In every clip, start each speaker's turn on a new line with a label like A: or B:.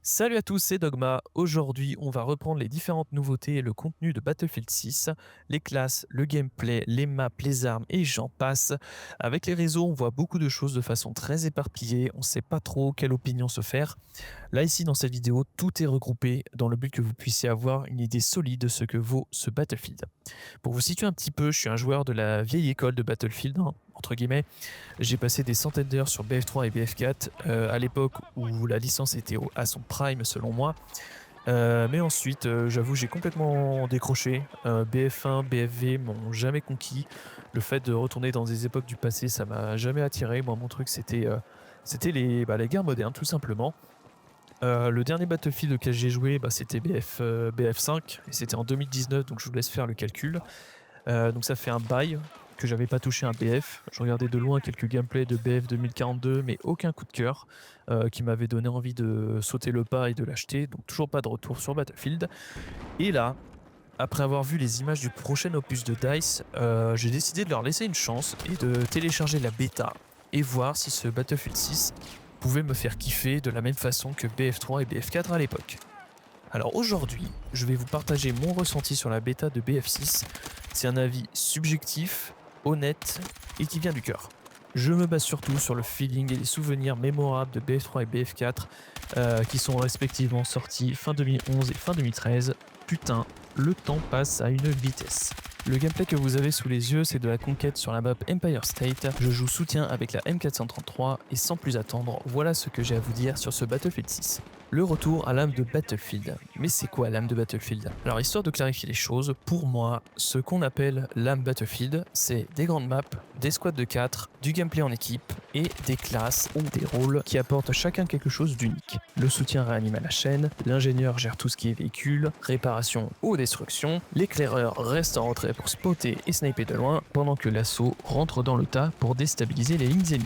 A: Salut à tous, c'est Dogma. Aujourd'hui, on va reprendre les différentes nouveautés et le contenu de Battlefield 6, les classes, le gameplay, les maps, les armes et j'en passe. Avec les réseaux, on voit beaucoup de choses de façon très éparpillée, on ne sait pas trop quelle opinion se faire. Là, ici, dans cette vidéo, tout est regroupé dans le but que vous puissiez avoir une idée solide de ce que vaut ce Battlefield. Pour vous situer un petit peu, je suis un joueur de la vieille école de Battlefield, hein, entre guillemets. J'ai passé des centaines d'heures sur BF3 et BF4 à l'époque où la licence était à son prime selon moi. Mais ensuite, j'avoue, j'ai complètement décroché. BF1, BFV m'ont jamais conquis. Le fait de retourner dans des époques du passé, ça m'a jamais attiré. Moi, mon truc, c'était les guerres modernes, tout simplement. Le dernier Battlefield auquel j'ai joué, c'était BF5, et c'était en 2019, donc je vous laisse faire le calcul. Donc ça fait un bail que j'avais pas touché un BF. Je regardais de loin quelques gameplays de BF 2042, mais aucun coup de cœur qui m'avait donné envie de sauter le pas et de l'acheter. Donc toujours pas de retour sur Battlefield. Et là, après avoir vu les images du prochain opus de DICE, j'ai décidé de leur laisser une chance et de télécharger la bêta et voir si ce Battlefield 6 pouvait me faire kiffer de la même façon que BF3 et BF4 à l'époque. Alors aujourd'hui, je vais vous partager mon ressenti sur la bêta de BF6. C'est un avis subjectif, honnête et qui vient du cœur. Je me base surtout sur le feeling et les souvenirs mémorables de BF3 et BF4 qui sont respectivement sortis fin 2011 et fin 2013. Putain, le temps passe à une vitesse. Le gameplay que vous avez sous les yeux, c'est de la conquête sur la map Empire State. Je joue soutien avec la M433 et sans plus attendre, voilà ce que j'ai à vous dire sur ce Battlefield 6. Le retour à l'âme de Battlefield. Mais c'est quoi l'âme de Battlefield? Alors histoire de clarifier les choses, pour moi, ce qu'on appelle l'âme Battlefield, c'est des grandes maps, des squads de 4, du gameplay en équipe et des classes ou des rôles qui apportent chacun quelque chose d'unique. Le soutien réanime à la chaîne, l'ingénieur gère tout ce qui est véhicule, réparation ou destruction, l'éclaireur reste en retrait pour spotter et sniper de loin, pendant que l'assaut rentre dans le tas pour déstabiliser les lignes ennemies.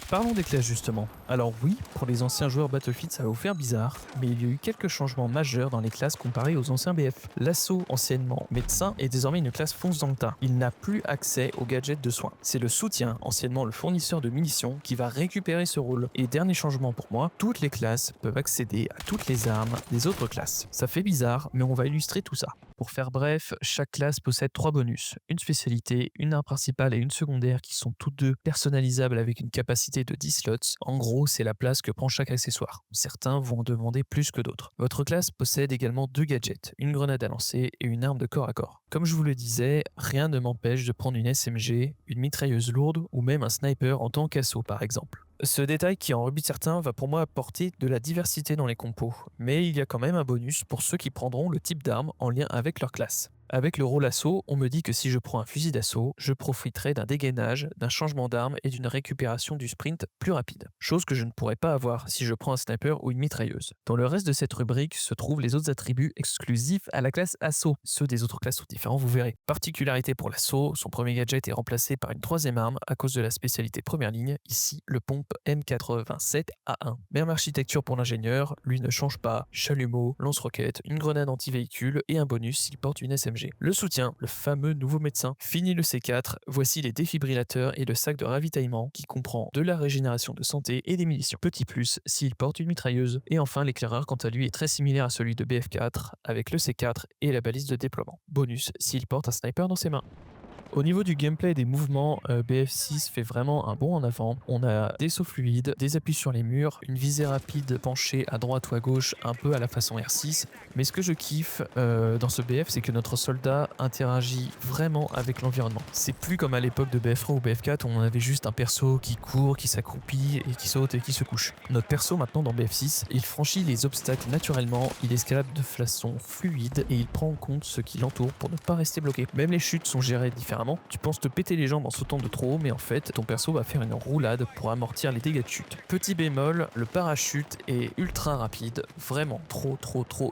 A: Parlons des classes justement. Alors oui, pour les anciens joueurs Battlefield ça va vous faire bizarre, mais il y a eu quelques changements majeurs dans les classes comparées aux anciens BF. L'assaut, anciennement médecin, est désormais une classe fonce dans le tas. Il n'a plus accès aux gadgets de soins. C'est le soutien, anciennement le fournisseur de munitions, qui va récupérer ce rôle. Et dernier changement pour moi, toutes les classes peuvent accéder à toutes les armes des autres classes. Ça fait bizarre, mais on va illustrer tout ça. Pour faire bref, chaque classe possède 3 bonus, une spécialité, une arme principale et une secondaire qui sont toutes deux personnalisables avec une capacité de 10 slots. En gros, c'est la place que prend chaque accessoire. Certains vont en demander plus que d'autres. Votre classe possède également 2 gadgets, une grenade à lancer et une arme de corps à corps. Comme je vous le disais, rien ne m'empêche de prendre une SMG, une mitrailleuse lourde ou même un sniper en tant qu'assaut par exemple. Ce détail qui en rebute certains va pour moi apporter de la diversité dans les compos, mais il y a quand même un bonus pour ceux qui prendront le type d'arme en lien avec leur classe. Avec le rôle assaut, on me dit que si je prends un fusil d'assaut, je profiterai d'un dégainage, d'un changement d'arme et d'une récupération du sprint plus rapide. Chose que je ne pourrais pas avoir si je prends un sniper ou une mitrailleuse. Dans le reste de cette rubrique se trouvent les autres attributs exclusifs à la classe assaut. Ceux des autres classes sont différents, vous verrez. Particularité pour l'assaut, son premier gadget est remplacé par une troisième arme à cause de la spécialité première ligne, ici le pompe M87A1. Même architecture pour l'ingénieur, lui ne change pas. Chalumeau, lance-roquette, une grenade anti-véhicule et un bonus s'il porte une SMG. Le soutien, le fameux nouveau médecin. Fini le C4, voici les défibrillateurs et le sac de ravitaillement qui comprend de la régénération de santé et des munitions. Petit plus s'il porte une mitrailleuse. Et enfin l'éclaireur quant à lui est très similaire à celui de BF4 avec le C4 et la balise de déploiement. Bonus s'il porte un sniper dans ses mains. Au niveau du gameplay et des mouvements, BF6 fait vraiment un bond en avant. On a des sauts fluides, des appuis sur les murs, une visée rapide penchée à droite ou à gauche, un peu à la façon R6. Mais ce que je kiffe dans ce BF, c'est que notre soldat interagit vraiment avec l'environnement. C'est plus comme à l'époque de BF3 ou BF4 où on avait juste un perso qui court, qui s'accroupit et qui saute et qui se couche. Notre perso maintenant dans BF6, il franchit les obstacles naturellement, il escalade de façon fluide et il prend en compte ce qui l'entoure pour ne pas rester bloqué. Même les chutes sont gérées différemment. Tu penses te péter les jambes en sautant de trop haut, mais en fait, ton perso va faire une roulade pour amortir les dégâts de chute. Petit bémol, le parachute est ultra rapide, vraiment trop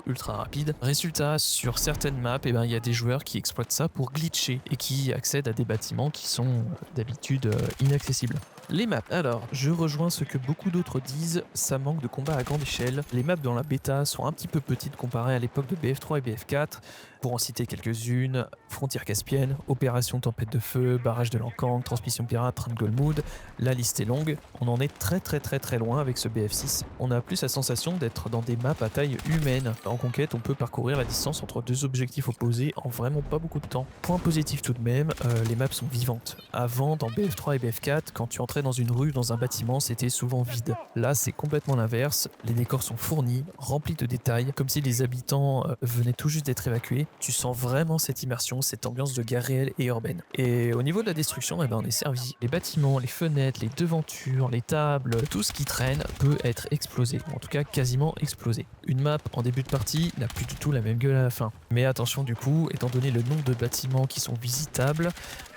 A: ultra rapide. Résultat, sur certaines maps, il y a des joueurs qui exploitent ça pour glitcher et qui accèdent à des bâtiments qui sont d'habitude inaccessibles. Les maps. Alors, je rejoins ce que beaucoup d'autres disent, ça manque de combats à grande échelle. Les maps dans la bêta sont un petit peu petites comparées à l'époque de BF3 et BF4. Pour en citer quelques-unes, Frontière Caspienne, Opération Tempête de Feu, Barrage de Lankang, Transmission Pirate, Train de Goldmood, la liste est longue. On en est très loin avec ce BF6. On a plus la sensation d'être dans des maps à taille humaine. En conquête, on peut parcourir la distance entre deux objectifs opposés en vraiment pas beaucoup de temps. Point positif tout de même, les maps sont vivantes. Avant, dans BF3 et BF4, quand tu entrais dans une rue, dans un bâtiment, c'était souvent vide. Là, c'est complètement l'inverse. Les décors sont fournis, remplis de détails, comme si les habitants venaient tout juste d'être évacués. Tu sens vraiment cette immersion, cette ambiance de guerre réelle et urbaine. Et au niveau de la destruction, on est servi. Les bâtiments, les fenêtres, les devantures, les tables, tout ce qui traîne peut être explosé. En tout cas, quasiment explosé. Une map en début de partie n'a plus du tout la même gueule à la fin. Mais attention du coup, étant donné le nombre de bâtiments qui sont visitables,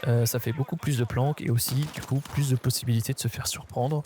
A: ça fait beaucoup plus de planques et aussi du coup plus de possibilités de se faire surprendre.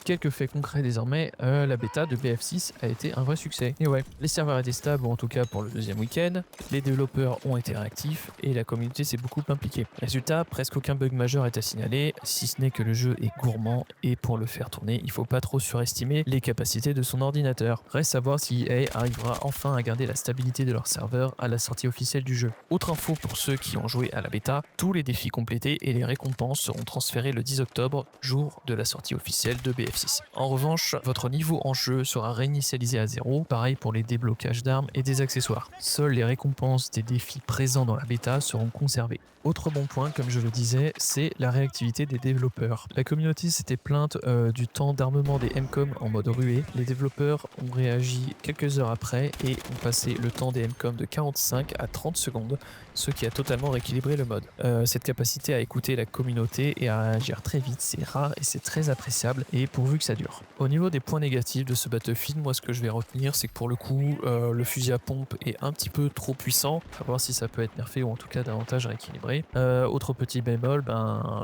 A: Quelques faits concrets désormais, la bêta de BF6 a été un vrai succès. Et ouais, les serveurs étaient stables, ou en tout cas pour le deuxième week-end, les développeurs ont été réactifs et la communauté s'est beaucoup impliquée. Résultat, presque aucun bug majeur est à signaler, si ce n'est que le jeu est gourmand et pour le faire tourner, il faut pas trop surestimer les capacités de son ordinateur. Reste à voir si EA arrivera enfin à garder la stabilité de leur serveur à la sortie officielle du jeu. Autre info pour ceux qui ont joué à la bêta, tous les défis complétés et les récompenses seront transférés le 10 octobre, jour de la sortie officielle de BF6. En revanche, votre niveau en jeu sera réinitialisé à 0, pareil pour les déblocages d'armes et des accessoires. Seules les récompenses des défis présents dans la bêta seront conservées. Autre bon point, comme je le disais, c'est la réactivité des développeurs. La communauté s'était plainte du temps d'armement des MCOM en mode ruée. Les développeurs ont réagi quelques heures après et ont passé le temps des MCOM de 45 à 30 secondes, ce qui a totalement rééquilibré le mode. Cette capacité à écouter la communauté et à réagir très vite, c'est rare et c'est très appréciable, et pourvu que ça dure. Au niveau des points négatifs de ce Battlefield, moi ce que je vais retenir, c'est que pour le coup, le fusil à pompe est un petit peu trop puissant. À voir si ça peut être nerfé ou en tout cas davantage rééquilibré. Autre petit bémol,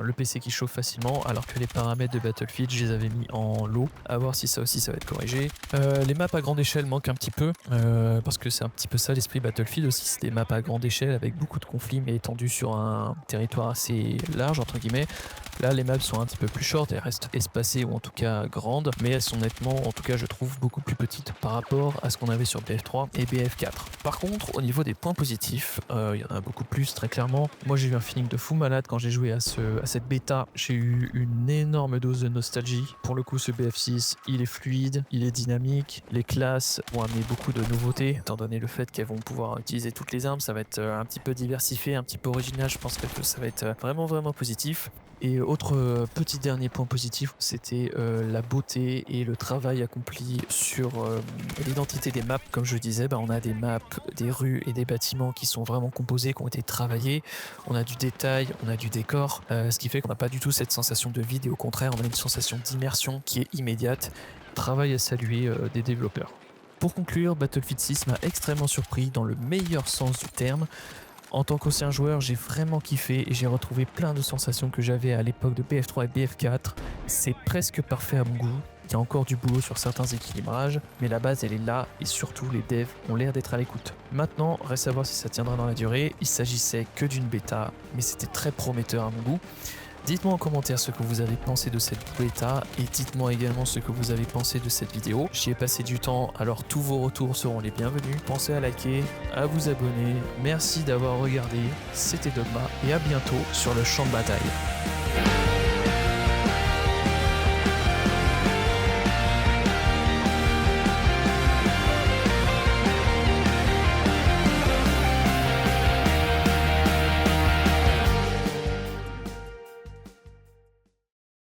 A: le PC qui chauffe facilement, alors que les paramètres de Battlefield, je les avais mis en low. À voir si ça aussi ça va être corrigé. Les maps à grande échelle manquent un petit peu, parce que c'est un petit peu ça l'esprit Battlefield aussi, c'est des maps à grande échelle avec beaucoup de conflits mais étendus sur un territoire assez large entre guillemets. Là les maps sont un petit peu plus short, elles restent espacées ou en tout cas grandes, mais elles sont nettement, en tout cas je trouve, beaucoup plus petites par rapport à ce qu'on avait sur BF3 et BF4. Par contre, au niveau des points positifs, il y en a beaucoup plus très clairement. Moi j'ai eu un feeling de fou malade quand j'ai joué à cette bêta. J'ai eu une énorme dose de nostalgie. Pour le coup ce BF6, il est fluide, il est dynamique, les classes vont amener beaucoup de nouveautés, étant donné le fait qu'elles vont pouvoir utiliser toutes les armes, ça va être un petit peu diversifié, un petit peu original, je pense que ça va être vraiment positif. Et autre petit dernier point positif, c'était la beauté et le travail accompli sur l'identité des maps. Comme je disais, on a des maps, des rues et des bâtiments qui sont vraiment composés, qui ont été travaillés. On a du détail, on a du décor, ce qui fait qu'on n'a pas du tout cette sensation de vide et au contraire, on a une sensation d'immersion qui est immédiate. Travail à saluer des développeurs. Pour conclure, Battlefield 6 m'a extrêmement surpris dans le meilleur sens du terme. En tant qu'ancien joueur, j'ai vraiment kiffé et j'ai retrouvé plein de sensations que j'avais à l'époque de BF3 et BF4. C'est presque parfait à mon goût. Il y a encore du boulot sur certains équilibrages, mais la base elle est là et surtout les devs ont l'air d'être à l'écoute. Maintenant, reste à voir si ça tiendra dans la durée. Il s'agissait que d'une bêta, mais c'était très prometteur à mon goût. Dites-moi en commentaire ce que vous avez pensé de cette bêta et dites-moi également ce que vous avez pensé de cette vidéo. J'y ai passé du temps, alors tous vos retours seront les bienvenus. Pensez à liker, à vous abonner. Merci d'avoir regardé, c'était Dogma et à bientôt sur le champ de bataille.